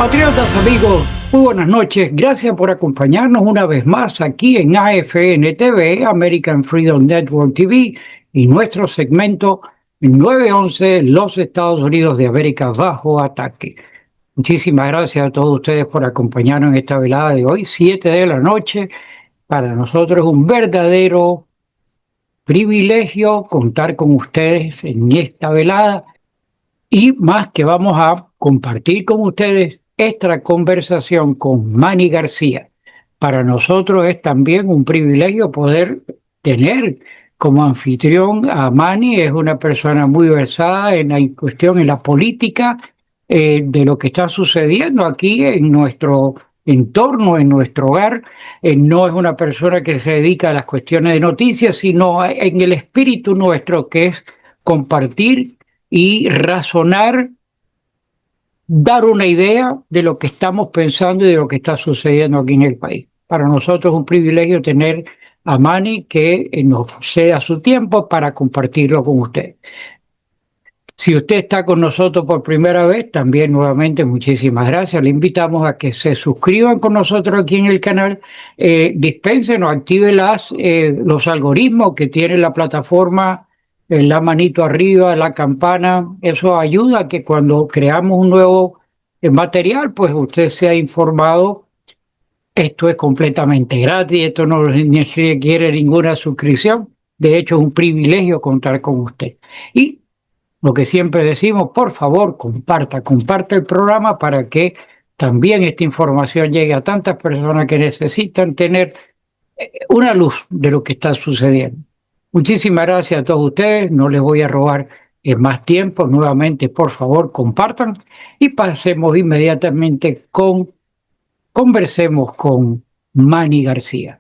Patriotas, amigos, muy buenas noches. Gracias por acompañarnos una vez más aquí en AFN TV, American Freedom Network TV, y nuestro segmento 911, los Estados Unidos de América bajo ataque. Muchísimas gracias a todos ustedes por acompañarnos en esta velada de hoy, 7 de la noche. Para nosotros es un verdadero privilegio contar con ustedes en esta velada. Y más que vamos a compartir con ustedes esta conversación con Manny García. Para nosotros es también un privilegio poder tener como anfitrión a Manny. Es una persona muy versada en la cuestión, en la política de lo que está sucediendo aquí en nuestro entorno, en nuestro hogar. No es una persona que se dedica a las cuestiones de noticias, sino en el espíritu nuestro, que es compartir y razonar, dar una idea de lo que estamos pensando y de lo que está sucediendo aquí en el país. Para nosotros es un privilegio tener a Manny que nos ceda su tiempo para compartirlo con usted. Si usted está con nosotros por primera vez, también nuevamente muchísimas gracias. Le invitamos a que se suscriban con nosotros aquí en el canal, dispénsenos, active los algoritmos que tiene la plataforma, la manito arriba, la campana. Eso ayuda a que cuando creamos un nuevo material, pues usted sea informado. Esto es completamente gratis, esto no requiere ninguna suscripción. De hecho, es un privilegio contar con usted. Y lo que siempre decimos, por favor, comparte el programa para que también esta información llegue a tantas personas que necesitan tener una luz de lo que está sucediendo. Muchísimas gracias a todos ustedes, no les voy a robar más tiempo. Nuevamente, por favor, compartan y pasemos inmediatamente conversemos con Manny García.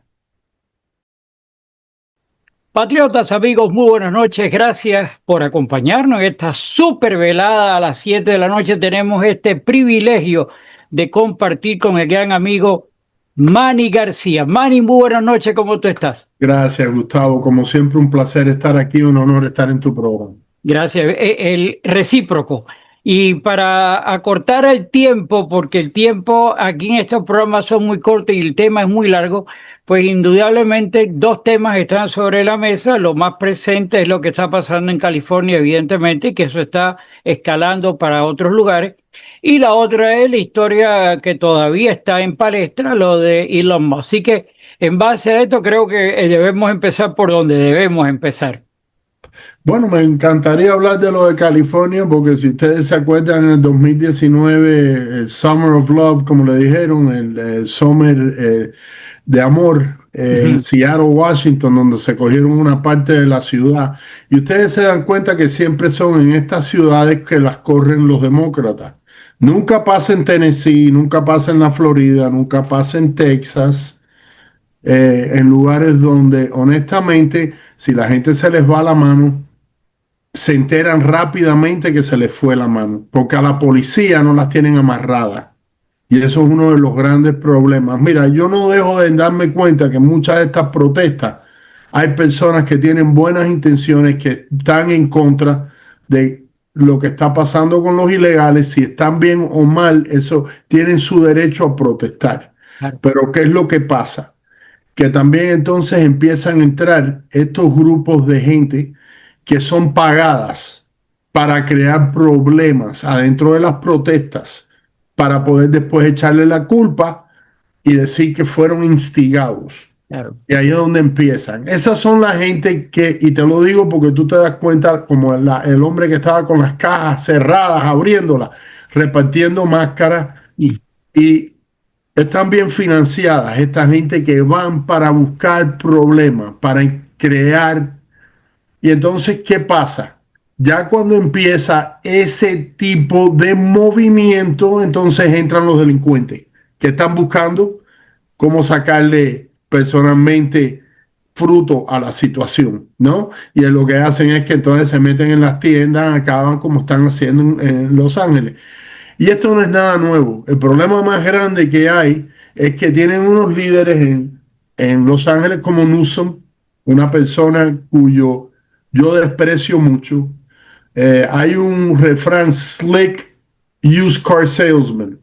Patriotas, amigos, muy buenas noches. Gracias por acompañarnos en esta super velada a las 7 de la noche. Tenemos este privilegio de compartir con el gran amigo Manny García. Manny, muy buenas noches. ¿Cómo tú estás? Gracias, Gustavo. Como siempre, un placer estar aquí, un honor estar en tu programa. Gracias. El recíproco. Y para acortar el tiempo, porque el tiempo aquí en estos programas son muy cortos y el tema es muy largo, pues indudablemente dos temas están sobre la mesa. Lo más presente es lo que está pasando en California, evidentemente, que eso está escalando para otros lugares. Y la otra es la historia que todavía está en palestra, lo de Elon Musk. Así que en base a esto creo que debemos empezar por donde debemos empezar. Bueno, me encantaría hablar de lo de California, porque si ustedes se acuerdan, en el 2019, el Summer of Love, como le dijeron, el Summer de amor en Seattle, Washington, donde se cogieron una parte de la ciudad. Y ustedes se dan cuenta que siempre son en estas ciudades que las corren los demócratas. Nunca pasa en Tennessee, nunca pasa en la Florida, nunca pasa en Texas. En lugares donde honestamente, si la gente se les va la mano, se enteran rápidamente que se les fue la mano, porque a la policía no las tienen amarradas. Y eso es uno de los grandes problemas. Mira, yo no dejo de darme cuenta que en muchas de estas protestas hay personas que tienen buenas intenciones, que están en contra de lo que está pasando con los ilegales. Si están bien o mal, eso tienen su derecho a protestar. Claro. Pero ¿qué es lo que pasa? Que también entonces empiezan a entrar estos grupos de gente que son pagadas para crear problemas adentro de las protestas, para poder después echarle la culpa y decir que fueron instigados. Claro. Y ahí es donde empiezan. Esas son la gente que, y te lo digo porque tú te das cuenta, como el hombre que estaba con las cajas cerradas, abriéndolas, repartiendo máscaras, y están bien financiadas, esta gente que van para buscar problemas, para crear. Y entonces, ¿qué pasa? Ya cuando empieza ese tipo de movimiento, entonces entran los delincuentes que están buscando cómo sacarle personalmente fruto a la situación, ¿no? Y lo que hacen es que entonces se meten en las tiendas, acaban como están haciendo en Los Ángeles. Y esto no es nada nuevo. El problema más grande que hay es que tienen unos líderes en Los Ángeles como Newsom, una persona cuyo yo desprecio mucho. Hay un refrán, slick used car salesman.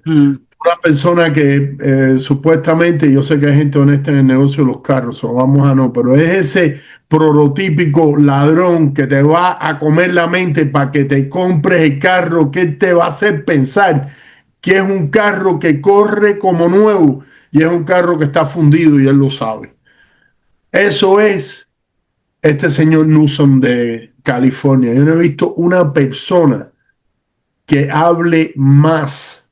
una persona que supuestamente, yo sé que hay gente honesta en el negocio de los carros, o vamos a no, pero es ese prototípico ladrón que te va a comer la mente para que te compres el carro, que te va a hacer pensar que es un carro que corre como nuevo y es un carro que está fundido y él lo sabe. Eso es este señor Newsom de California. Yo no he visto una persona que hable más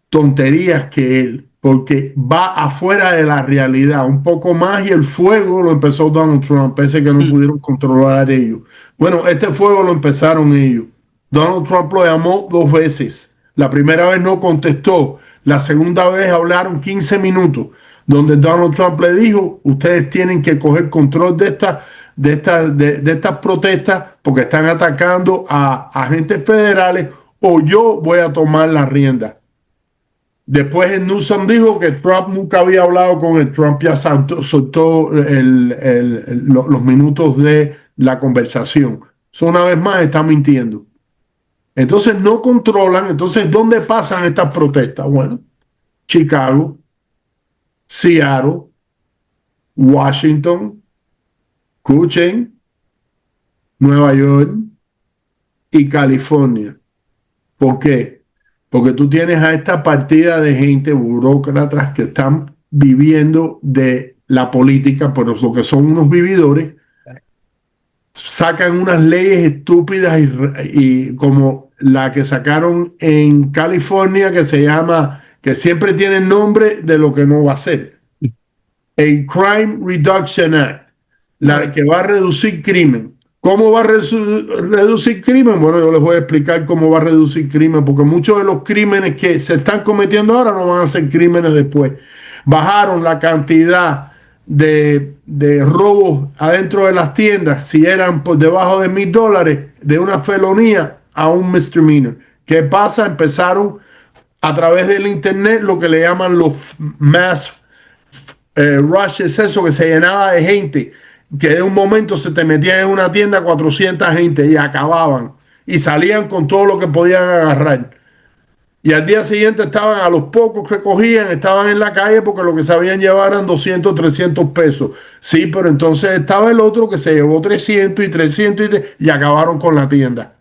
tonterías que él, porque va afuera de la realidad un poco más y el fuego lo empezó Donald Trump, pese que no pudieron controlar ellos. Bueno, este fuego lo empezaron ellos. Donald Trump lo llamó 2 veces. La primera vez no contestó, la segunda vez hablaron 15 minutos, donde Donald Trump le dijo, ustedes tienen que coger control de estas protestas porque están atacando a agentes federales o yo voy a tomar la rienda. Después el Newsom dijo que Trump nunca había hablado con él. Trump ya soltó los minutos de la conversación. Eso una vez más está mintiendo. Entonces no controlan. Entonces, ¿dónde pasan estas protestas? Bueno, Chicago, Seattle, Washington, escuchen, Nueva York y California. ¿Por qué? Porque tú tienes a esta partida de gente, burócratas, que están viviendo de la política, pero lo que son unos vividores, sacan unas leyes estúpidas y como la que sacaron en California, que se llama, que siempre tiene el nombre de lo que no va a ser. El Crime Reduction Act, la que va a reducir crimen. ¿Cómo va a reducir crimen? Bueno, yo les voy a explicar cómo va a reducir crimen, porque muchos de los crímenes que se están cometiendo ahora no van a ser crímenes después. Bajaron la cantidad de robos adentro de las tiendas, si eran por debajo de $1,000, de una felonía a un misdemeanor. ¿Qué pasa? Empezaron a través del internet lo que le llaman los mass rushes, eso que se llenaba de gente, que de un momento se te metían en una tienda 400 gente y acababan y salían con todo lo que podían agarrar. Y al día siguiente estaban, a los pocos que cogían, estaban en la calle porque lo que sabían llevar eran 200, 300 pesos. Sí, pero entonces estaba el otro que se llevó 300 y 300 y acabaron con la tienda.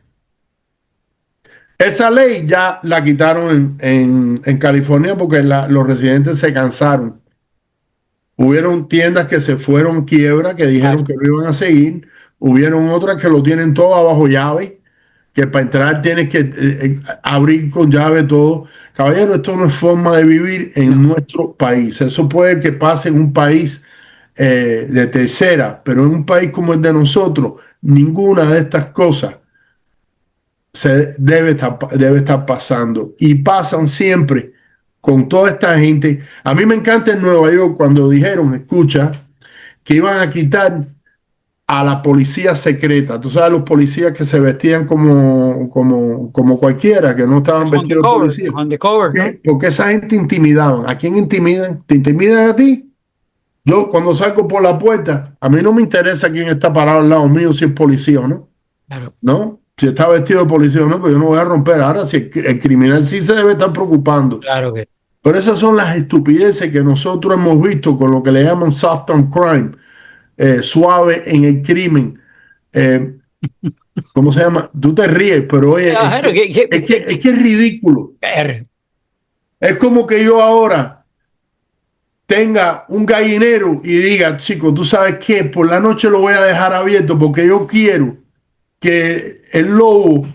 Esa ley ya la quitaron en California porque los residentes se cansaron. Hubieron tiendas que se fueron quiebra, que dijeron que no iban a seguir. Hubieron otras que lo tienen todo bajo llave, que para entrar tienes que abrir con llave todo. Caballero, esto no es forma de vivir en nuestro país. Eso puede que pase en un país de tercera, pero en un país como el de nosotros, ninguna de estas cosas debe estar pasando. Y pasan siempre con toda esta gente. A mí me encanta en Nueva York cuando dijeron, escucha, que iban a quitar a la policía secreta. Tú sabes, los policías que se vestían como cualquiera, que no estaban vestidos de policía. Undercover, ¿no? Porque esa gente intimidaban. ¿A quién intimidan? ¿Te intimidan a ti? Yo cuando salgo por la puerta, a mí no me interesa quién está parado al lado mío, si es policía o no. Claro. ¿No? Si está vestido de policía o no, pues yo no voy a romper. Ahora, si el criminal sí se debe estar preocupando. Claro que. Pero esas son las estupideces que nosotros hemos visto con lo que le llaman soft on crime, suave en el crimen. ¿Cómo se llama? Tú te ríes, pero oye, Claro, es que es ridículo. Er, Es como que yo ahora tenga un gallinero y diga, chico, tú sabes qué, por la noche lo voy a dejar abierto porque yo quiero que el lobo,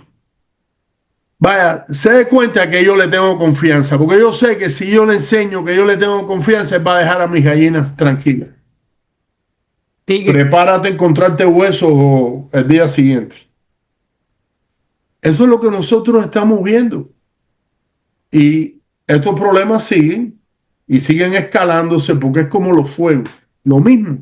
vaya, se dé cuenta que yo le tengo confianza, porque yo sé que si yo le enseño que yo le tengo confianza, él va a dejar a mis gallinas tranquilas. Prepárate a encontrarte huesos el día siguiente. Eso es lo que nosotros estamos viendo. Y estos problemas siguen y siguen escalándose porque es como los fuegos. Lo mismo.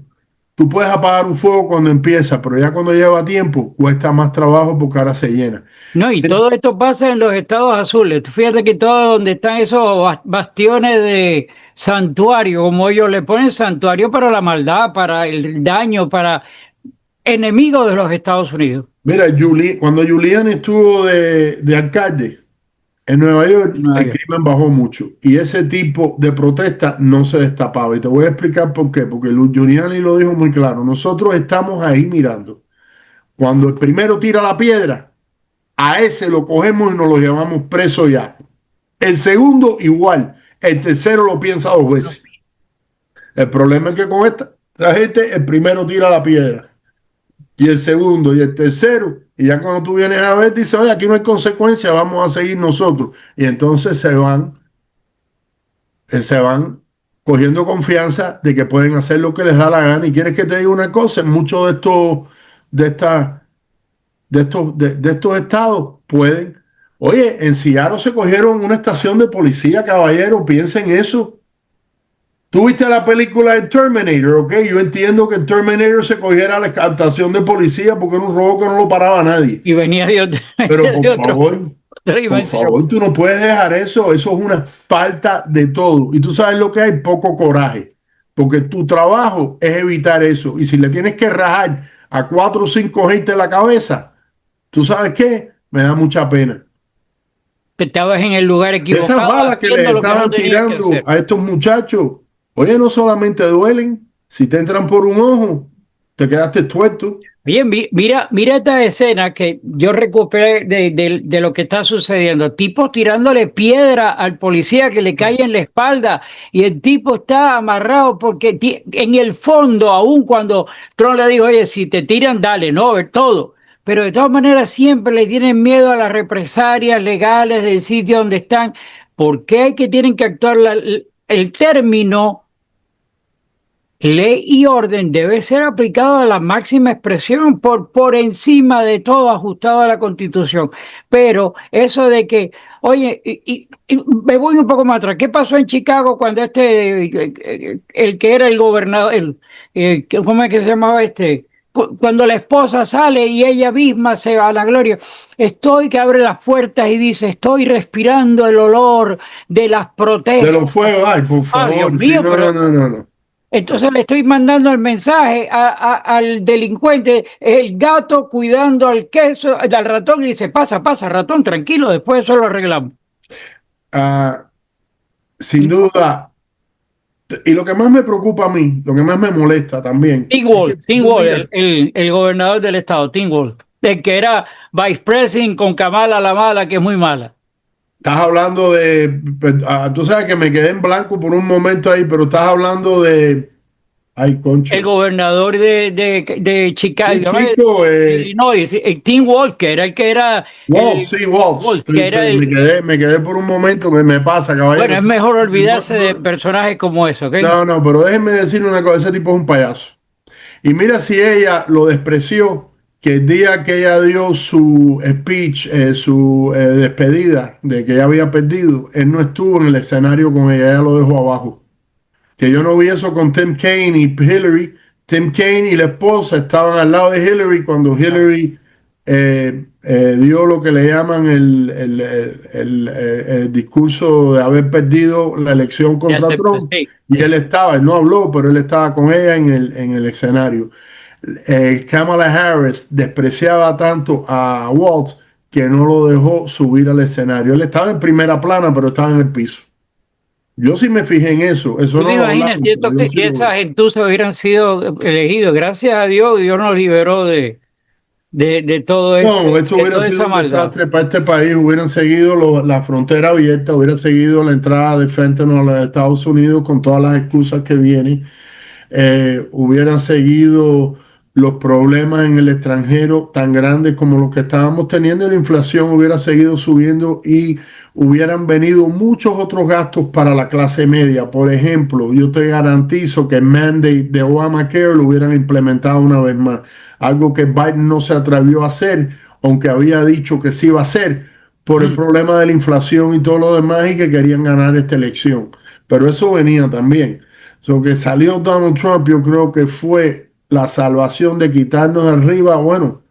Tú puedes apagar un fuego cuando empieza, pero ya cuando lleva tiempo cuesta más trabajo porque ahora se llena. No, y todo esto pasa en los estados azules. Fíjate que todo donde están esos bastiones de santuario, como ellos le ponen santuario para la maldad, para el daño, para enemigos de los Estados Unidos. Mira, cuando Giuliani estuvo de alcalde, En Nueva York en Nueva el York. crimen bajó mucho y ese tipo de protesta no se destapaba. Y te voy a explicar por qué. Porque Giuliani lo dijo muy claro. Nosotros estamos ahí mirando. Cuando el primero tira la piedra, a ese lo cogemos y nos lo llevamos preso ya. El segundo igual. El tercero lo piensa dos veces. El problema es que con esta gente el primero tira la piedra y el segundo y el tercero. Y ya cuando tú vienes a ver, dices, oye, aquí no hay consecuencia, vamos a seguir nosotros. Y entonces se van cogiendo confianza de que pueden hacer lo que les da la gana. Y quieres que te diga una cosa, en muchos de esta, de estos estados pueden. Oye, en Seattle se cogieron una estación de policía, caballero, piensen eso. Tú viste la película de Terminator, ¿ok? Yo entiendo que el Terminator se cogiera a la estación de policía porque era un robo que no lo paraba nadie. Y venía Pero de otra por dimensión. favor, tú no puedes dejar eso. Eso es una falta de todo. Y tú sabes lo que hay, poco coraje. Porque tu trabajo es evitar eso. Y si le tienes que rajar a 4 o 5 gente la cabeza, ¿tú sabes qué? Me da mucha pena. Que estabas en el lugar Esas equivocado balas que haciendo le lo que no estaban tenías que tirando hacer. a estos muchachos, oye, no solamente duelen, si te entran por un ojo, te quedaste tuerto. Bien, mira esta escena que yo recuperé de lo que está sucediendo. Tipos tirándole piedra al policía que le cae en la espalda y el tipo está amarrado porque en el fondo, aun cuando Trump le dijo, oye, si te tiran, dale, no, ver todo. Pero de todas maneras siempre le tienen miedo a las represalias legales del sitio donde están. ¿Por qué hay que tienen que actuar el término? Ley y orden debe ser aplicado a la máxima expresión por encima de todo ajustado a la Constitución. Pero eso de que, oye, y me voy un poco más atrás. ¿Qué pasó en Chicago cuando el que era el gobernador, ¿cómo es que se llamaba este? Cuando la esposa sale y ella misma se va a la gloria, estoy que abre las puertas y dice, estoy respirando el olor de las De protestas. los fuegos, ay, por Ah, Dios favor, sí, mío, no, pero no, no, no, no. entonces le estoy mandando el mensaje al delincuente, el gato cuidando al queso, al ratón, y dice, pasa, ratón, tranquilo, después eso lo arreglamos. Ah, sin duda, y lo que más me preocupa a mí, lo que más me molesta también, es que si Tim tú Walz, miras, el gobernador del estado, Tim Walz, el que era vice president con Kamala la mala, que es muy mala. estás hablando de, tú sabes que me quedé en blanco por un momento ahí, pero estás hablando de, ay, El concho, gobernador de sí, Chicago, chico, de Illinois, Tim Walz, que era el que era Waltz, sí, Waltz. Walz, que era Me quedé por un momento, me pasa, bueno, caballero. es mejor olvidarse de personajes como eso, ¿ok? No, pero déjenme decir una cosa, ese tipo es un payaso. Y mira si ella lo despreció, que el día que ella dio su speech, su despedida de que ella había perdido, él no estuvo en el escenario con ella, ella lo dejó abajo. Que yo no vi eso con Tim Kaine y Hillary. Tim Kaine y la esposa estaban al lado de Hillary cuando Hillary dio lo que le llaman el discurso de haber perdido la elección Ya contra sé, Trump. sí, Y sí. él no habló, pero él estaba con ella en el escenario. Kamala Harris despreciaba tanto a Waltz que no lo dejó subir al escenario. Él estaba en primera plana, pero estaba en el piso. Yo sí me fijé en eso. Eso ¿Tú te no lo imaginas hablaron, pero yo sí si lo vi. esas gentuces hubieran sido elegidos? Gracias a Dios, Dios nos liberó de todo No, esto de hubiera toda sido esa un maldad. desastre para este país. Hubieran seguido la frontera abierta, hubiera seguido la entrada de fentanyl a los Estados Unidos con todas las excusas que vienen. Hubieran seguido los problemas en el extranjero tan grandes como los que estábamos teniendo y la inflación hubiera seguido subiendo y hubieran venido muchos otros gastos para la clase media. Por ejemplo, yo te garantizo que el mandate de Obamacare lo hubieran implementado una vez más, algo que Biden no se atrevió a hacer, aunque había dicho que sí iba a hacer por el Mm, problema de la inflación y todo lo demás y que querían ganar esta elección. Pero eso venía también. Lo que salió Donald Trump, yo creo que fue la salvación de quitarnos de arriba. Bueno,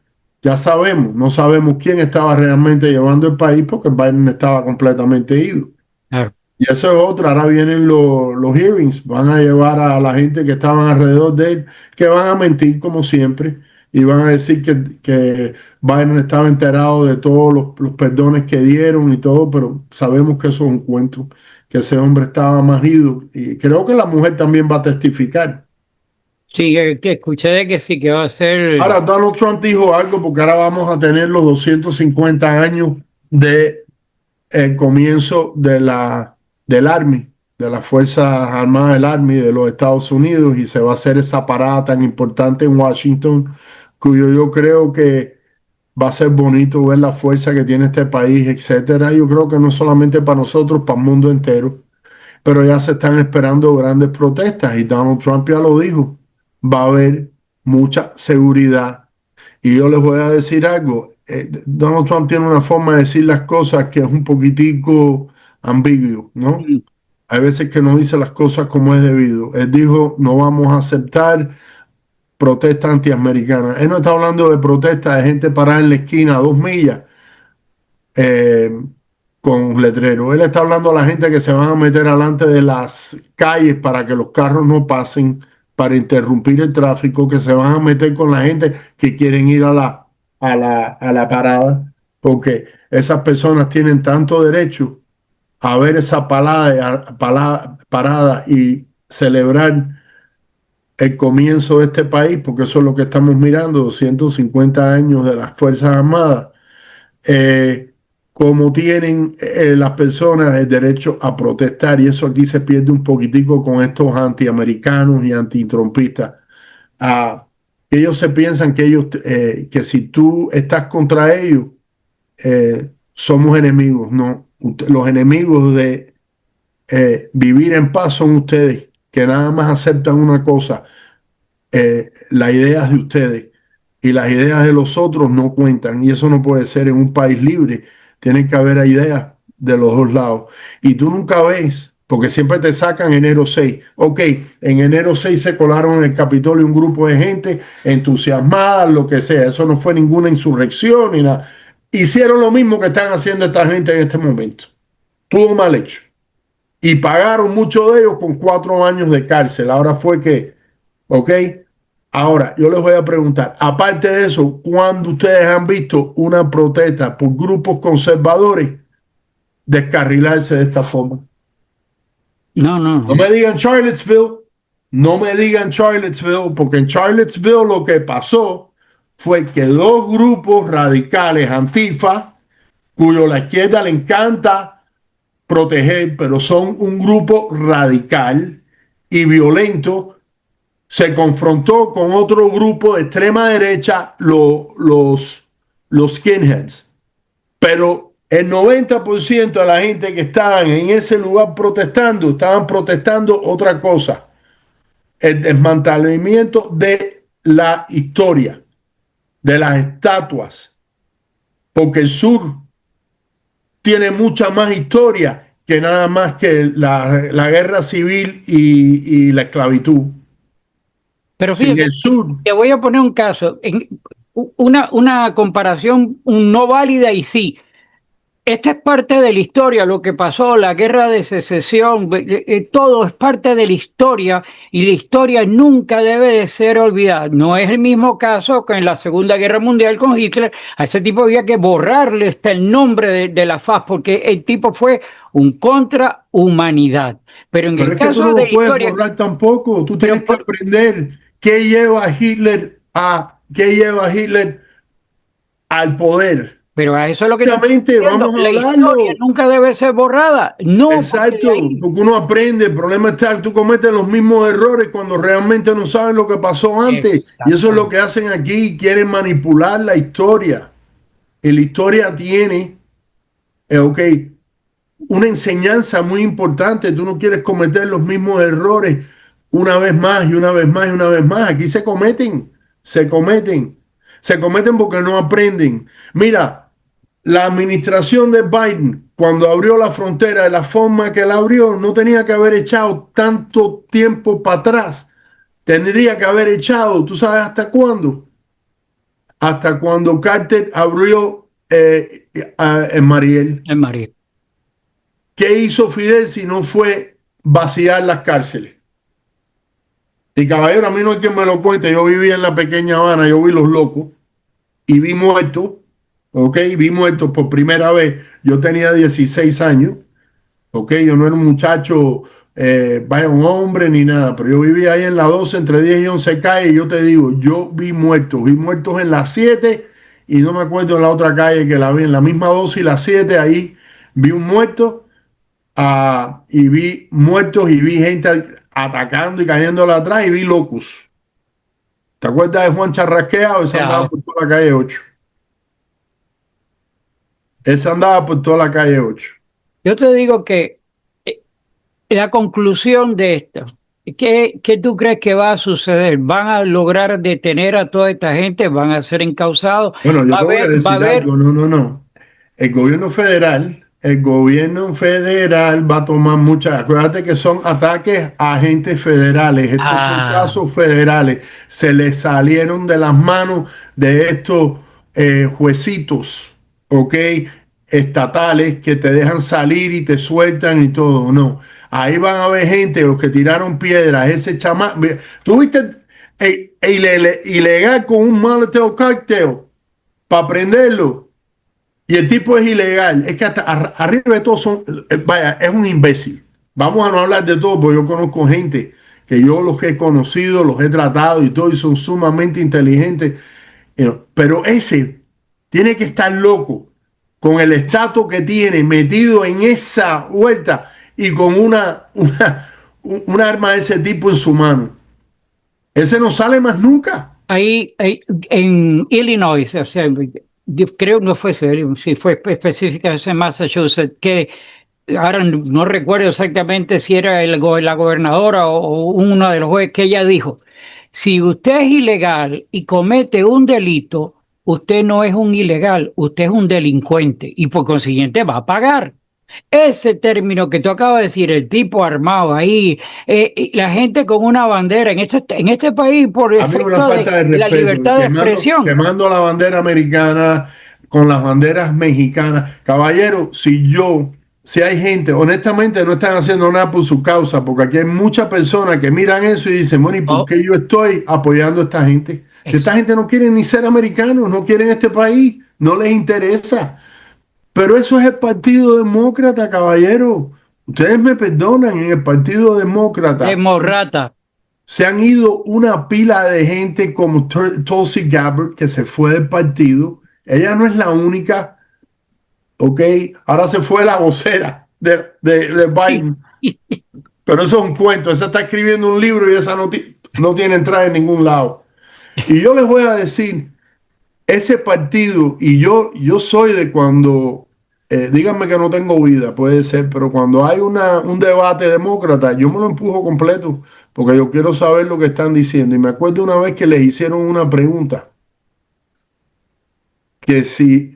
ya sabemos, no sabemos quién estaba realmente llevando el país porque Biden estaba completamente ido. claro. Y eso es otra. Ahora vienen los hearings, van a llevar a la gente que estaban alrededor de él, que van a mentir como siempre. y van a decir que Biden estaba enterado de todos los perdones que dieron y todo, pero sabemos que eso es un cuento, que ese hombre estaba más ido. Y creo que la mujer también va a testificar. Sí, que escuché de que sí, que va a ser. Ahora, Donald Trump dijo algo porque ahora vamos a tener los 250 años de el comienzo del Army, de las Fuerzas Armadas del Army de los Estados Unidos, y se va a hacer esa parada tan importante en Washington, cuyo yo creo que va a ser bonito ver la fuerza que tiene este país, etcétera. Yo creo que no solamente para nosotros, para el mundo entero, pero ya se están esperando grandes protestas y Donald Trump ya lo dijo, va a haber mucha seguridad. Y yo les voy a decir algo, Donald Trump tiene una forma de decir las cosas que es un poquitico ambiguo, ¿no? Mm. Hay veces que no dice las cosas como es debido. Él dijo, no vamos a aceptar protestas antiamericanas. Él no está hablando de protestas de gente parada en la esquina a 2 millas eh, con letrero. Él está hablando a la gente que se van a meter delante de las calles para que los carros no pasen, para interrumpir el tráfico, que se van a meter con la gente que quieren ir a la parada, porque esas personas tienen tanto derecho a ver esa parada y celebrar el comienzo de este país, porque eso es lo que estamos mirando, 250 años de las Fuerzas Armadas, eh, como tienen las personas el derecho a protestar, y eso aquí se pierde un poquitico con estos antiamericanos y antitrumpistas. Ah, ellos se piensan que si tú estás contra ellos, somos enemigos. No, los enemigos de vivir en paz son ustedes, que nada más aceptan una cosa, las ideas de ustedes, y las ideas de los otros no cuentan, y eso no puede ser en un país libre. Tiene que haber ideas de los dos lados, y tú nunca ves, porque siempre te sacan enero 6. Ok, en enero 6 se colaron en el Capitolio un grupo de gente entusiasmada, lo que sea. Eso no fue ninguna insurrección ni nada. Hicieron lo mismo que están haciendo esta gente en este momento. Todo mal hecho, y pagaron muchos de ellos con 4 años de cárcel. Ahora fue que, ok, ahora yo les voy a preguntar, aparte de eso, ¿cuándo ustedes han visto una protesta por grupos conservadores descarrilarse de esta forma? No, no, No no. me digan Charlottesville, no me digan Charlottesville, porque en Charlottesville lo que pasó fue que dos grupos radicales antifa, cuyo la izquierda le encanta proteger, pero son un grupo radical y violento, se confrontó con otro grupo de extrema derecha, los skinheads. Pero el 90% de la gente que estaban en ese lugar protestando, estaban protestando otra cosa: el desmantelamiento de la historia, de las estatuas, porque el sur tiene mucha más historia que nada más que la guerra civil y la esclavitud. Pero Sin fíjate, el sur, te voy a poner un caso, una comparación no válida y sí. Esta es parte de la historia, lo que pasó, la guerra de secesión, todo es parte de la historia y la historia nunca debe de ser olvidada. No es el mismo caso que en la Segunda Guerra Mundial con Hitler. A ese tipo había que borrarle hasta el nombre de la faz porque el tipo fue un contra humanidad. Pero en pero el es que tú caso no de lo la puedes historia, borrar tampoco. Tú pero tienes que aprender qué lleva a Hitler al poder. Pero a eso es lo que te estoy Justamente diciendo. vamos a La historia hablarlo. nunca debe ser borrada. No, porque de Exacto, ahí. porque uno aprende. El problema está que tú cometes los mismos errores cuando realmente no sabes lo que pasó antes. Y eso es lo Exactamente. que hacen aquí. Quieren manipular la historia. Y la historia tiene, ok, una enseñanza muy importante. Tú no quieres cometer los mismos errores una vez más y una vez más y una vez más. Aquí se cometen porque no aprenden. Mira, la administración de Biden, cuando abrió la frontera de la forma que la abrió, no tenía que haber echado tanto tiempo para atrás. Tendría que haber echado, ¿tú sabes hasta cuándo? Hasta cuando Carter abrió en Mariel. En María. ¿Qué hizo Fidel si no fue vaciar las cárceles? Y caballero, a mí no hay quien me lo cuente. Yo vivía en la pequeña Habana, yo vi Los Locos y vi muertos, ¿ok? Vi muertos por primera vez. Yo tenía 16 años, ¿ok? Yo no era un muchacho, vaya, un hombre ni nada, pero yo vivía ahí en la 12, entre 10 y 11 calles, y yo te digo, yo vi muertos en la 7 y no me acuerdo en la otra calle que la vi, en la misma 12 y la 7, ahí vi un muerto, y vi muertos y vi gente atacando y cayéndole atrás y vi locos. ¿Te acuerdas de Juan Charrasqueado? Ese andaba Claro. por toda la calle 8. Ese andaba por toda la calle 8. Yo te digo que eh, la conclusión de esto, ¿qué tú crees que va a suceder? ¿Van a lograr detener a toda esta gente? ¿Van a ser encausados? Bueno, yo te voy a Va a decir haber, algo, no, no, no. El gobierno federal va a tomar muchas, acuérdate que son ataques a agentes federales, estos son ah, casos federales, se les salieron de las manos de estos juecitos, ¿ok? Estatales que te dejan salir y te sueltan y todo, no. Ahí van a haber gente, los que tiraron piedras, ese chamán, ¿tú viste ilegal con un maleteo cóctel para prenderlo? Y el tipo es ilegal. Es que hasta arriba de todo son, vaya, es un imbécil. Vamos a no hablar de todo, porque yo conozco gente que yo los he conocido, los he tratado y todo, y son sumamente inteligentes. Pero ese tiene que estar loco con el estatus que tiene metido en esa vuelta y con un arma de ese tipo en su mano. Ese no sale más nunca. ahí en Illinois, o sea, yo creo no fue, si fue específicamente en Massachusetts, que ahora no recuerdo exactamente si era la gobernadora o uno de los jueces, que ella dijo, si usted es ilegal y comete un delito, usted no es un ilegal, usted es un delincuente y por consiguiente va a pagar. Ese término que tú acabas de decir, el tipo armado ahí, y la gente con una bandera en este país por A mí una efecto falta de de la respeto, libertad de expresión. quemando la bandera americana con las banderas mexicanas. Caballero, si hay gente, honestamente no están haciendo nada por su causa, porque aquí hay muchas personas que miran eso y dicen, bueno, ¿y por Oh, qué yo estoy apoyando a esta gente? Si esta es, gente no quiere ni ser americanos, no quieren este país, no les interesa. Pero eso es el Partido Demócrata, caballero. Ustedes me perdonan, en el Partido Demócrata demócrata. se han ido una pila de gente como Tulsi Gabbard, que se fue del partido. Ella no es la única, ¿ok? Ahora se fue la vocera de Biden. Pero eso es un cuento. Esa está escribiendo un libro y esa no tiene entrada en ningún lado. Y yo les voy a decir, ese partido, y yo soy de cuando, díganme que no tengo vida, puede ser, pero cuando hay un debate demócrata, yo me lo empujo completo, porque yo quiero saber lo que están diciendo. Y me acuerdo una vez que les hicieron una pregunta, que si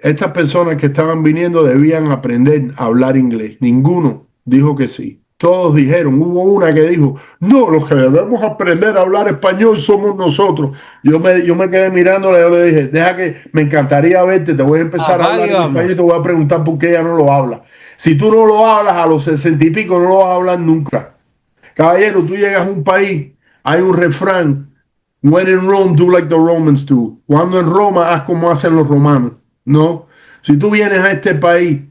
estas personas que estaban viniendo debían aprender a hablar inglés. Ninguno dijo que sí. Todos dijeron, hubo una que dijo, no, los que debemos aprender a hablar español somos nosotros. Yo me quedé mirándola y yo le dije, deja que me encantaría verte, te voy a empezar a Apague y hablar en español y te vamos. voy a preguntar por qué ella no lo habla. Si tú no lo hablas a los 60 y pico, no lo vas a hablar nunca. Caballero, tú llegas a un país, hay un refrán, when in Rome, do like the Romans do. Cuando en Roma, haz como hacen los romanos. No. Si tú vienes a este país,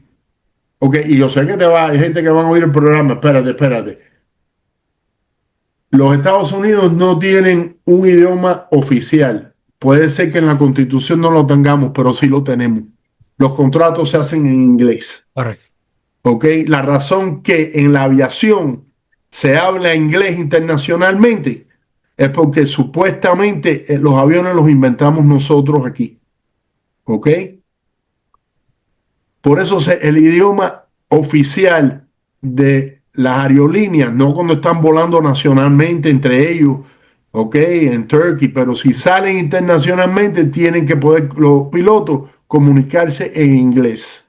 ok, y yo sé que hay gente que va a oír el programa, espérate. Los Estados Unidos no tienen un idioma oficial. Puede ser que en la Constitución no lo tengamos, pero sí lo tenemos. Los contratos se hacen en inglés. Correcto. ¿Ok? La razón que en la aviación se habla inglés internacionalmente es porque supuestamente los aviones los inventamos nosotros aquí. ¿Ok? Por eso el idioma oficial de las aerolíneas, no cuando están volando nacionalmente entre ellos, ¿ok? En Turkey, pero si salen internacionalmente tienen que poder los pilotos comunicarse en inglés.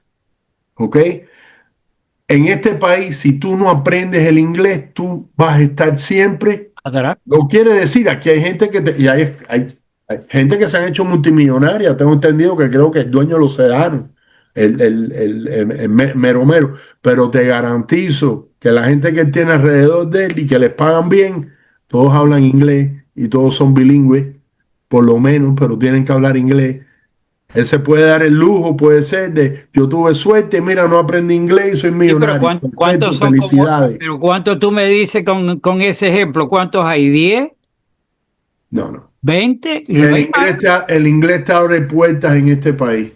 ¿Ok? En este país, si tú no aprendes el inglés, tú vas a estar siempre. Atrás. No quiere decir, aquí hay gente y hay gente que se han hecho multimillonaria. Tengo entendido que creo que es dueño de los sedanos, mero mero. Pero te garantizo que la gente que tiene alrededor de él y que les pagan bien, todos hablan inglés y todos son bilingües, por lo menos, pero tienen que hablar inglés. Él se puede dar el lujo, puede ser de, yo tuve suerte, mira, no aprendí inglés y soy Sí, pero millonario. ¿cuántos Perfecto, son como, felicidades. pero cuántos tú me dices con ese ejemplo? ¿Cuántos hay? ¿10? No, no. ¿20? No hay más. El inglés te abre puertas en este país.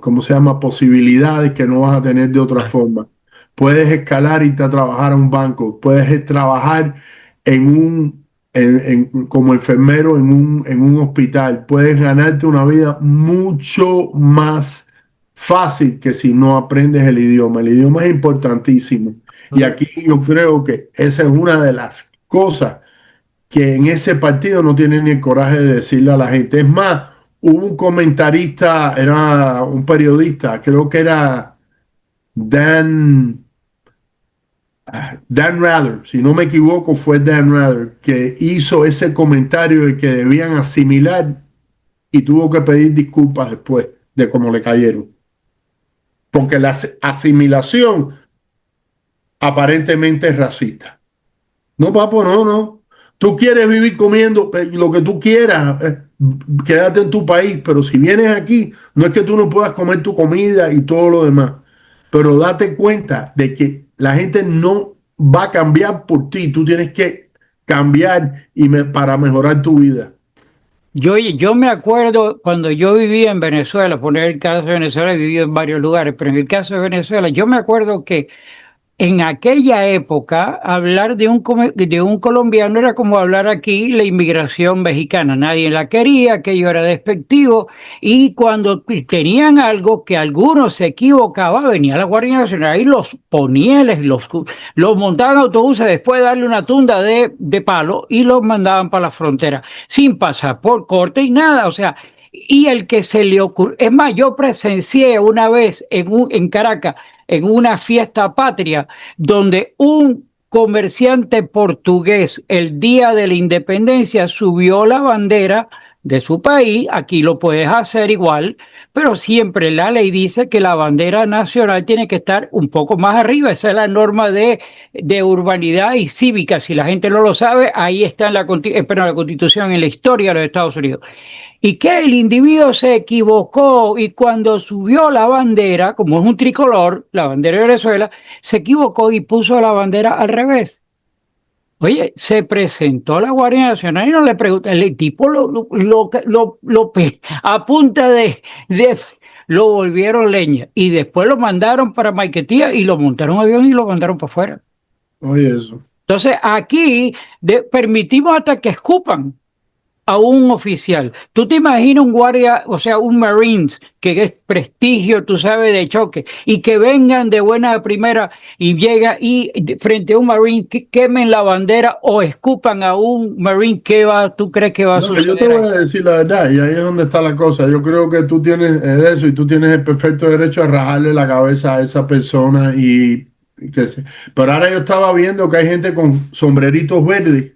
¿Cómo se llama? Posibilidades que no vas a tener de otra forma. Puedes escalar y irte a trabajar a un banco. Puedes trabajar como enfermero en un hospital. Puedes ganarte una vida mucho más fácil que si no aprendes el idioma. El idioma es importantísimo. Y aquí yo creo que esa es una de las cosas que en ese partido no tienen ni el coraje de decirle a la gente. Es más, hubo un comentarista, era un periodista, creo que era Dan, Dan Rather, si no me equivoco, fue Dan Rather, que hizo ese comentario de que debían asimilar y tuvo que pedir disculpas después de cómo le cayeron. Porque la asimilación aparentemente es racista. No, papo, no, no. Tú quieres vivir comiendo lo que tú quieras, quédate en tu país, pero si vienes aquí, no es que tú no puedas comer tu comida y todo lo demás, pero date cuenta de que la gente no va a cambiar por ti, tú tienes que cambiar para mejorar tu vida. Yo me acuerdo cuando yo vivía en Venezuela, poner el caso de Venezuela, he vivido en varios lugares, pero en el caso de Venezuela, yo me acuerdo que en aquella época, hablar de un colombiano era como hablar aquí la inmigración mexicana. Nadie la quería, aquello era despectivo. Y cuando tenían algo que algunos se equivocaba, venía la Guardia Nacional y los ponía, los montaban en autobuses después de darle una tunda de palo y los mandaban para la frontera, sin pasar por corte y nada. O sea, y el que se le ocurrió, es más, yo presencié una vez en Caracas, en una fiesta patria, donde un comerciante portugués el día de la independencia subió la bandera de su país. Aquí lo puedes hacer igual, pero siempre la ley dice que la bandera nacional tiene que estar un poco más arriba. Esa es la norma de urbanidad y cívica. Si la gente no lo sabe, ahí está en la Constitución, en la historia de los Estados Unidos. Y que el individuo se equivocó y cuando subió la bandera, como es un tricolor, la bandera de Venezuela, se equivocó y puso la bandera al revés. Oye, se presentó la Guardia Nacional y no le preguntó, el tipo a punta lo volvieron leña y después lo mandaron para Maiquetía y lo montaron en un avión y lo mandaron para afuera. Oye, eso. Entonces aquí permitimos hasta que escupan a un oficial. ¿Tú te imaginas un guardia, o sea, un Marines, que es prestigio, tú sabes, de choque, y que vengan de buena primera y llega y frente a un Marine quemen la bandera o escupan a un Marine? ¿Tú crees que va a No, yo te suceder voy ahí? a decir la verdad, y ahí es donde está la cosa. Yo creo que tú tienes eso y tú tienes el perfecto derecho a rajarle la cabeza a esa persona pero ahora yo estaba viendo que hay gente con sombreritos verdes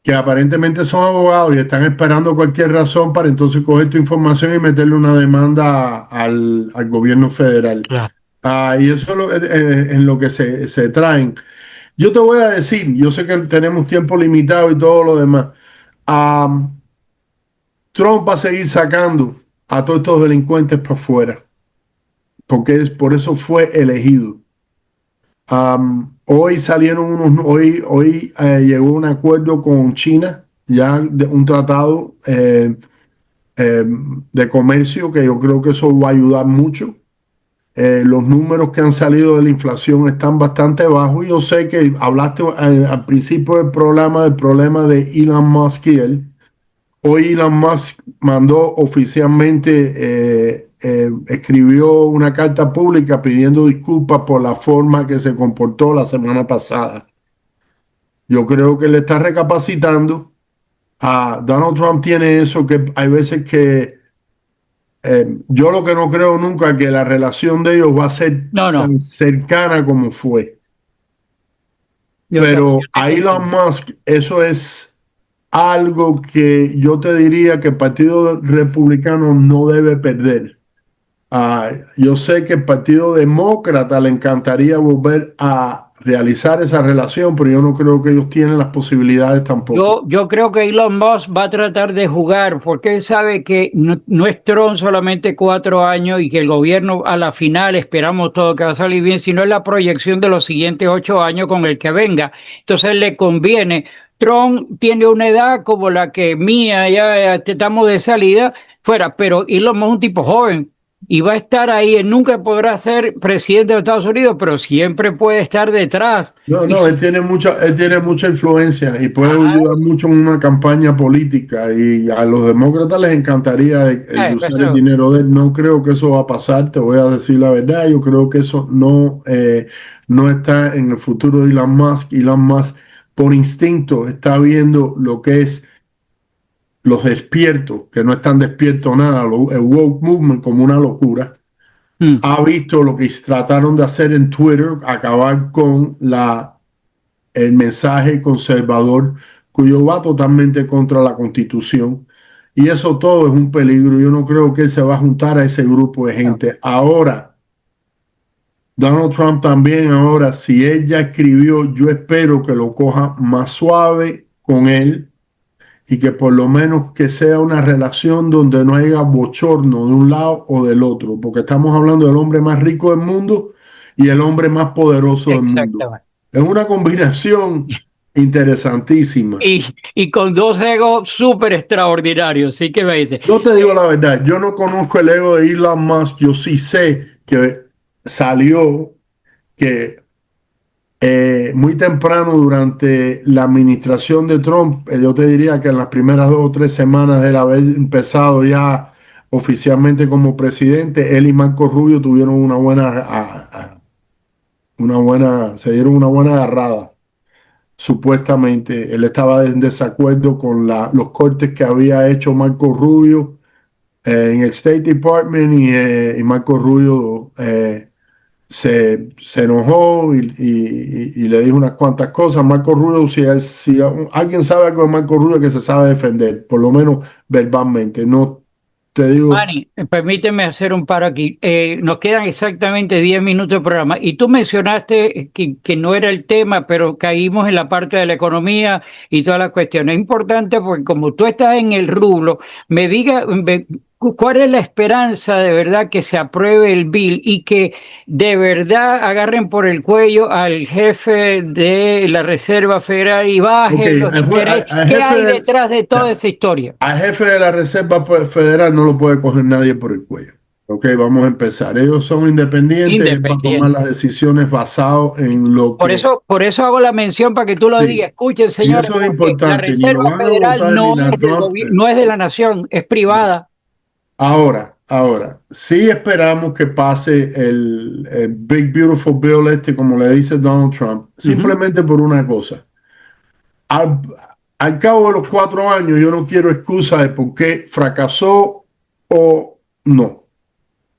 que aparentemente son abogados y están esperando cualquier razón para entonces coger tu información y meterle una demanda al gobierno federal. Claro. Y eso es en lo que se traen. Yo te voy a decir, yo sé que tenemos tiempo limitado y todo lo demás. Ah, Trump va a seguir sacando a todos estos delincuentes para afuera, porque por eso fue elegido. Hoy llegó un acuerdo con China, ya de un tratado de comercio que yo creo que eso va a ayudar mucho. Los números que han salido de la inflación están bastante bajos. Yo sé que hablaste al principio del problema de Elon Musk y él. Hoy Elon Musk mandó oficialmente, escribió una carta pública pidiendo disculpas por la forma que se comportó la semana pasada. Yo creo que le está recapacitando. Donald Trump tiene eso que hay veces que yo lo que no creo nunca es que la relación de ellos va a ser No, no, tan cercana como fue. yo Pero te a Elon comprendo. Musk eso es algo que yo te diría que el Partido Republicano no debe perder. Yo sé que el Partido Demócrata le encantaría volver a realizar esa relación, pero yo no creo que ellos tienen las posibilidades tampoco. Yo creo que Elon Musk va a tratar de jugar porque él sabe que no es Trump solamente 4 años y que el gobierno a la final esperamos todo que va a salir bien, sino es la proyección de los siguientes 8 años con el que venga. Entonces le conviene. Trump tiene una edad como la que mía, ya estamos de salida fuera, pero Elon Musk es un tipo joven y va a estar ahí. Él nunca podrá ser presidente de Estados Unidos, pero siempre puede estar detrás. No, Y no, si, él tiene mucha influencia y puede ah, ayudar mucho en una campaña política y a los demócratas les encantaría el usar el eso, dinero de él. No creo que eso va a pasar, te voy a decir la verdad. Yo creo que eso no está en el futuro de Elon Musk. Elon Musk por instinto está viendo lo que es los despiertos, que no están despiertos nada, el woke movement como una locura. mm, Ha visto lo que trataron de hacer en Twitter, acabar con el mensaje conservador, cuyo va totalmente contra la Constitución. Y eso todo es un peligro. Yo no creo que él se va a juntar a ese grupo de no. gente. Ahora, Donald Trump también, ahora, si él ya escribió, yo espero que lo coja más suave con él y que por lo menos que sea una relación donde no haya bochorno de un lado o del otro, porque estamos hablando del hombre más rico del mundo y el hombre más poderoso del mundo. Exactamente. Es una combinación interesantísima. Y, y con dos egos súper extraordinarios, sí que me dice. Yo te digo la verdad, yo no conozco el ego de Elon Musk, yo sí sé que salió que muy temprano durante la administración de Trump, yo te diría que en las primeras 2 o 3 semanas de él haber empezado ya oficialmente como presidente, él y Marco Rubio tuvieron se dieron una buena agarrada. Supuestamente él estaba en desacuerdo con los cortes que había hecho Marco Rubio en el State Department y Marco Rubio se enojó y le dijo unas cuantas cosas. Marco Rubio, si alguien sabe algo de Marco Rubio, que se sabe defender, por lo menos verbalmente. No te digo, Manny, permíteme hacer un paro aquí. Nos quedan exactamente 10 minutos de programa y tú mencionaste que no era el tema, pero caímos en la parte de la economía y todas las cuestiones. Es importante porque como tú estás en el rublo, me diga cuál es la esperanza de verdad que se apruebe el bill y que de verdad agarren por el cuello al jefe de la Reserva Federal y ok, bajen los intereses. ¿Qué hay detrás de toda esa historia? al jefe de la Reserva Federal no lo puede coger nadie por el cuello. Ok, vamos a empezar. Ellos son independientes, él va a tomar Independiente. las decisiones basado en lo que... Por eso hago la mención para que tú lo digas. Sí, Escuchen, y señores, eso es porque la importante, ni lo Reserva van a Federal votar ni no la es del Trump. gobierno, no es de la nación, es No. privada. Sí esperamos que pase el Big Beautiful Bill este, como le dice Donald Trump, Ujú. simplemente por una cosa. Al, al cabo de los 4 años, yo no quiero excusa de por qué fracasó o no,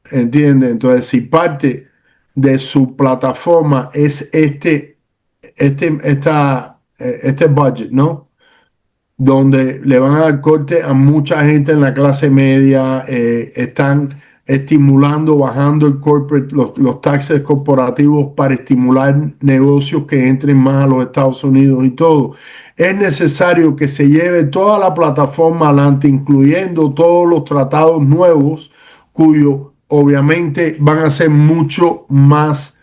¿entiende? Entonces, si parte de su plataforma es este budget, ¿no? Donde le van a dar corte a mucha gente en la clase media, están estimulando, bajando los taxes corporativos para estimular negocios que entren más a los Estados Unidos y todo. Es necesario que se lleve toda la plataforma adelante, incluyendo todos los tratados nuevos, cuyos obviamente van a ser mucho más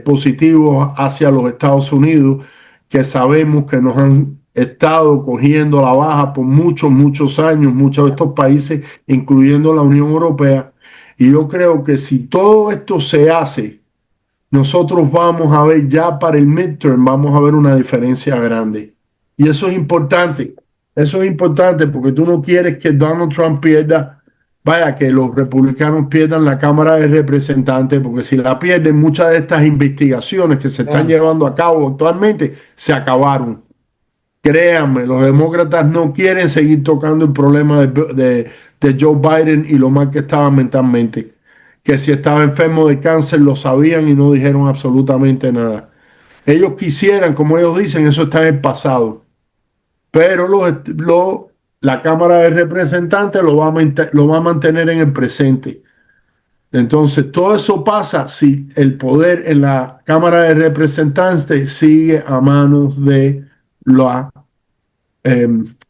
positivos hacia los Estados Unidos, que sabemos que nos han estado cogiendo la baja por muchos, muchos años, muchos de estos países, incluyendo la Unión Europea. Y yo creo que si todo esto se hace, nosotros vamos a ver ya para el midterm, vamos a ver una diferencia grande. Y eso es importante. Eso es importante porque tú no quieres que Donald Trump pierda, vaya, que los republicanos pierdan la Cámara de Representantes, porque si la pierden, muchas de estas investigaciones que se están Vean, llevando a cabo actualmente se acabaron. Créanme, los demócratas no quieren seguir tocando el problema de Joe Biden y lo mal que estaba mentalmente. Que si estaba enfermo de cáncer lo sabían y no dijeron absolutamente nada. Ellos quisieran, como ellos dicen, eso está en el pasado. Pero la Cámara de Representantes lo va a mantener en el presente. Entonces, todo eso pasa si el poder en la Cámara de Representantes sigue a manos de, la,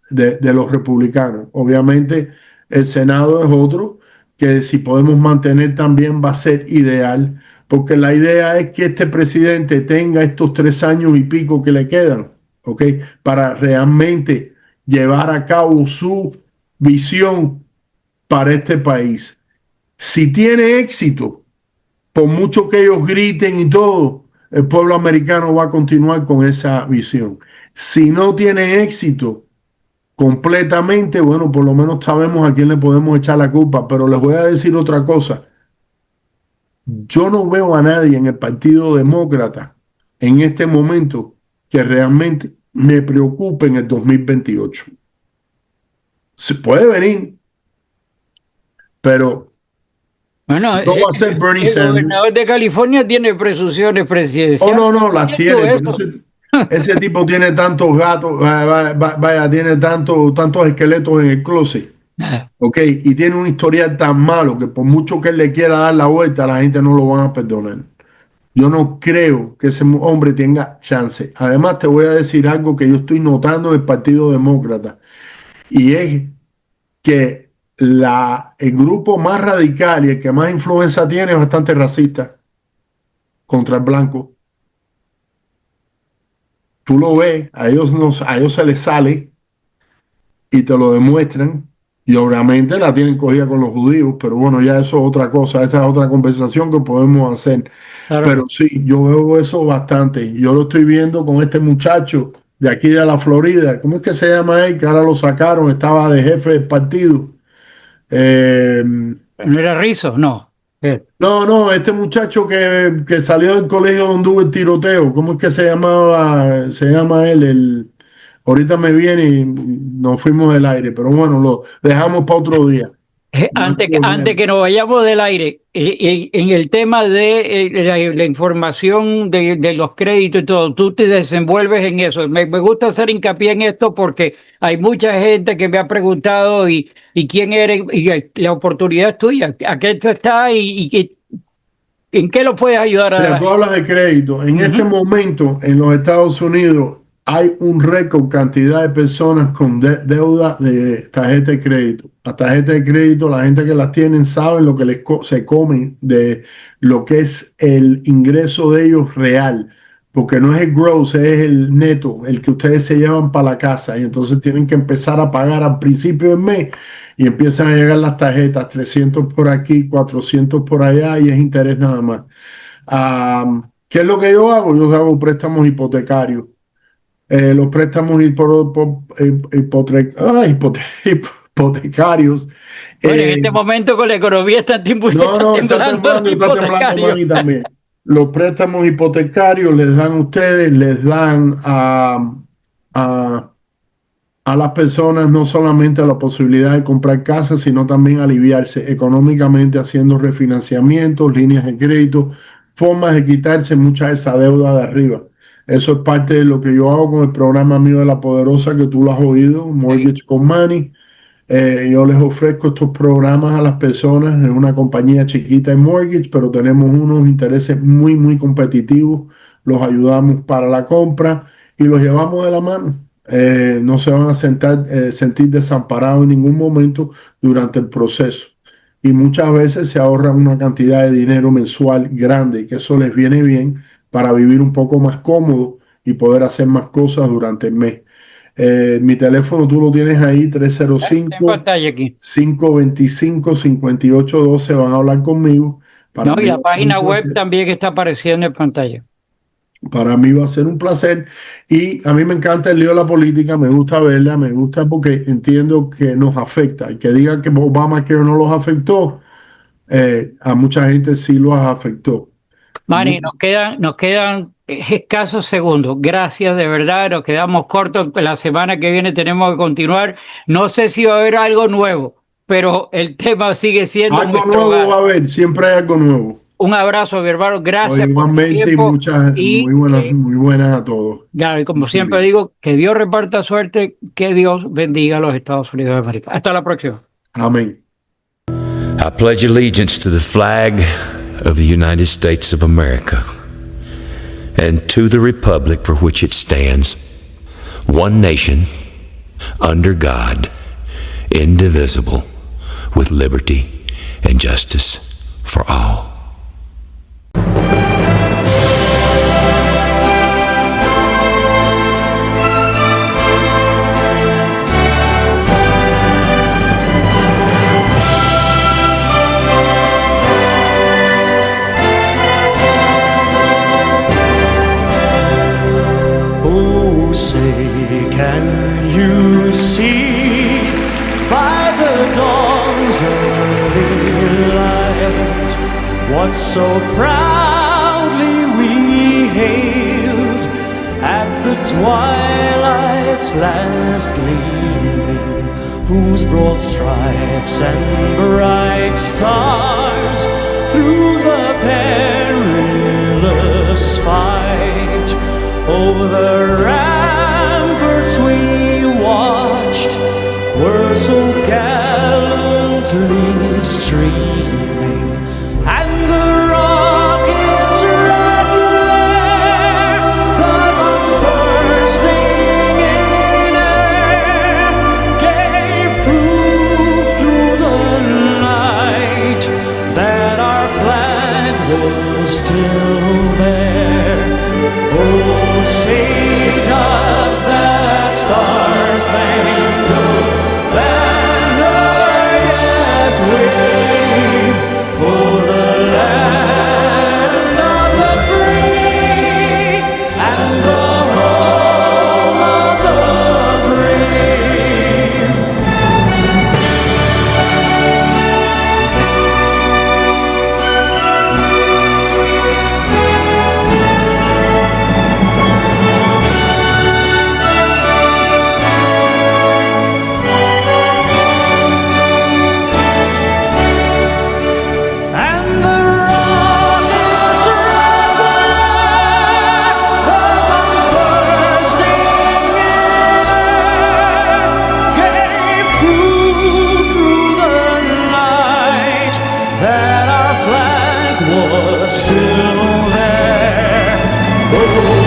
de los republicanos. Obviamente, el Senado es otro que si podemos mantener también va a ser ideal, porque la idea es que este presidente tenga estos 3 años y pico que le quedan, ¿ok? Para realmente llevar a cabo su visión para este país. Si tiene éxito, por mucho que ellos griten y todo, el pueblo americano va a continuar con esa visión. Si no tiene éxito completamente, bueno, por lo menos sabemos a quién le podemos echar la culpa, pero les voy a decir otra cosa. Yo no veo a nadie en el Partido Demócrata en este momento que realmente me preocupe en el 2028. Se puede venir, pero Bueno, no va a ser Bernie el Sanders. gobernador de California tiene presiones Oh, presidenciales. no, las tiene, pero Eso. ese tipo tiene tantos gatos, vaya, tiene tantos esqueletos en el closet, ¿ok? Y tiene un historial tan malo que por mucho que él le quiera dar la vuelta, la gente no lo van a perdonar. Yo no creo que ese hombre tenga chance. Además, te voy a decir algo que yo estoy notando en el Partido Demócrata, y es que el grupo más radical y el que más influencia tiene es bastante racista contra el blanco. Tú lo ves, a ellos, a ellos se les sale y te lo demuestran. Y obviamente la tienen cogida con los judíos, pero bueno, ya eso es otra cosa, esa es otra conversación que podemos hacer. Claro. Pero sí, yo veo eso bastante. Yo lo estoy viendo con este muchacho de aquí de la Florida. ¿Cómo es que se llama él? Que ahora lo sacaron, estaba de jefe del partido. ¿No era Rizzo? No. No, este muchacho que salió del colegio donde hubo el tiroteo, ¿cómo es que se llamaba? Se llama él, ahorita me viene y nos fuimos del aire, pero bueno, lo dejamos para otro día. No hay Antes problema. que nos vayamos del aire, en el tema de la información de los créditos y todo, tú te desenvuelves en eso. Me gusta hacer hincapié en esto porque hay mucha gente que me ha preguntado y quién eres, y la oportunidad es tuya, a qué tú estás y en qué lo puedes ayudar a Mira, la tú gente. hablas de crédito. En este momento, en los Estados Unidos, hay un récord cantidad de personas con deuda de tarjeta de crédito. Las tarjetas de crédito, la gente que las tienen saben lo que se comen de lo que es el ingreso de ellos real, porque no es el gross, es el neto, el que ustedes se llevan para la casa y entonces tienen que empezar a pagar al principio del mes y empiezan a llegar las tarjetas, 300 por aquí, 400 por allá y es interés nada más. ¿Qué es lo que yo hago? Yo hago préstamos hipotecarios. Los préstamos hipotecarios. Bueno, en eh, este momento con la economía está, no, temblando el está temblando hipotecario. mami también. Los préstamos hipotecarios les dan a ustedes, les dan a, a las personas no solamente la posibilidad de comprar casas, sino también aliviarse económicamente haciendo refinanciamientos, líneas de crédito, formas de quitarse mucha de esa deuda de arriba. Eso es parte de lo que yo hago con el programa mío de La Poderosa, que tú lo has oído, Mortgage con Money. Yo les ofrezco estos programas a las personas en una compañía chiquita de mortgage, pero tenemos unos intereses muy competitivos. Los ayudamos para la compra y los llevamos de la mano. No se van a sentir desamparados en ningún momento durante el proceso. Y muchas veces se ahorran una cantidad de dinero mensual grande, que eso les viene bien para vivir un poco más cómodo y poder hacer más cosas durante el mes. Mi teléfono tú lo tienes ahí, Está en 305 pantalla aquí. 525 5812. Van a hablar conmigo. Para No, y mí la va a ser un página web placer. también está apareciendo en pantalla. Para mí va a ser un placer. Y a mí me encanta el lío de la política, me gusta verla, me gusta porque entiendo que nos afecta. El que diga que Obamacare no los afectó, a mucha gente sí los afectó. Manny, nos quedan escasos segundos. Gracias, de verdad. Nos quedamos cortos. La semana que viene tenemos que continuar. No sé si va a haber algo nuevo, pero el tema sigue siendo Algo nuestro nuevo va hogar. a haber, siempre hay algo nuevo. Un abrazo, mi hermano. Oye, Gracias por tu igualmente y tiempo. muchas, Y muy buenas a todos. ya, como Buen siempre día. digo, que Dios reparta suerte, que Dios bendiga a los Estados Unidos de América. Hasta la próxima. Amén. I pledge allegiance to the flag of the United States of America and to the republic for which it stands, one nation, under God, indivisible, with liberty and justice for all. Oh, say, can you see by the dawn's early light what so proudly we hailed at the twilight's last gleaming, whose broad stripes and bright stars through the perilous fight over the ramparts we watched were so gallantly streaming, and the rockets' red glare, the bombs bursting in air, gave proof through the night that our flag was still there. Oh, say does that star-spangled banner yet wave o'er the land of the free and the home of the brave? And the rockets' red glare, the bombs bursting in air, gave proof through the night that our flag was still there. Oh,